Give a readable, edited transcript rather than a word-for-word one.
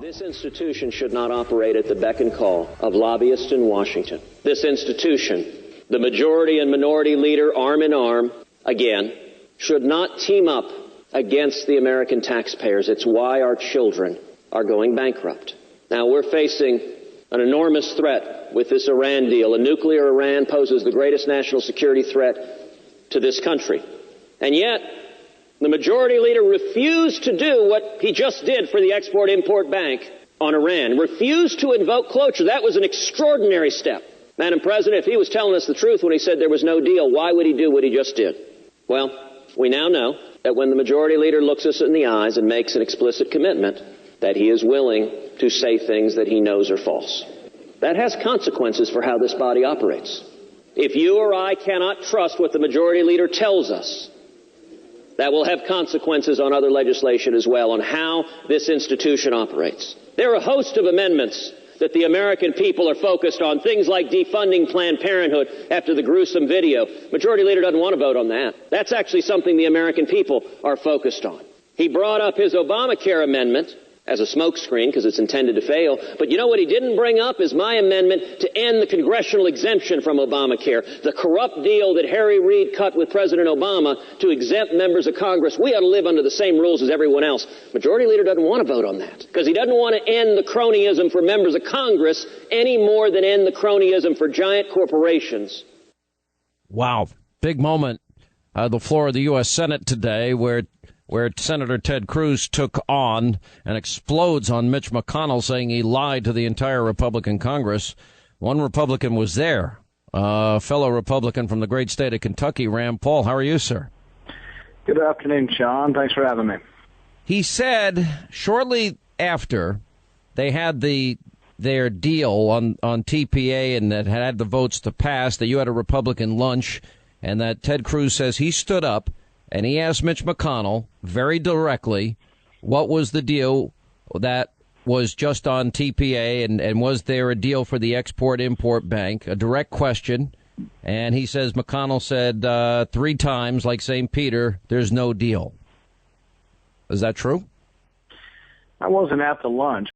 This institution should not operate at the beck and call of lobbyists in Washington. This institution, the majority and minority leader arm in arm, again, should not team up against the American taxpayers. It's why our children are going bankrupt. Now, we're facing an enormous threat with this Iran deal. A nuclear Iran poses the greatest national security threat to this country. And yet, the majority leader refused to do what he just did for the Export-Import Bank on Iran, refused to invoke cloture. That was an extraordinary step. Madam President, if he was telling us the truth when he said there was no deal, why would he do what he just did? Well, we now know that when the majority leader looks us in the eyes and makes an explicit commitment, that he is willing to say things that he knows are false. That has consequences for how this body operates. If you or I cannot trust what the majority leader tells us, that will have consequences on other legislation as well, on how this institution operates. There are a host of amendments that the American people are focused on, things like defunding Planned Parenthood after the gruesome video. Majority Leader doesn't want to vote on that. That's actually something the American people are focused on. He brought up his Obamacare amendment as a smokescreen because it's intended to fail. But you know what he didn't bring up is my amendment to end the congressional exemption from Obamacare, the corrupt deal that Harry Reid cut with President Obama to exempt members of Congress. We ought to live under the same rules as everyone else. Majority Leader doesn't want to vote on that because he doesn't want to end the cronyism for members of Congress any more than end the cronyism for giant corporations. Wow. Big moment. The floor of the U.S. Senate today where Senator Ted Cruz took on and explodes on Mitch McConnell, saying he lied to the entire Republican Congress. One Republican was there, a fellow Republican from the great state of Kentucky, Rand Paul. How are you, sir? Good afternoon, Sean. Thanks for having me. He said shortly after they had their deal on TPA and that had the votes to pass, that you had a Republican lunch, and that Ted Cruz says he stood up and he asked Mitch McConnell very directly, what was the deal that was just on TPA, and was there a deal for the Export-Import Bank? A direct question. And he says McConnell said 3 times, like St. Peter, there's no deal. Is that true? I wasn't at the lunch.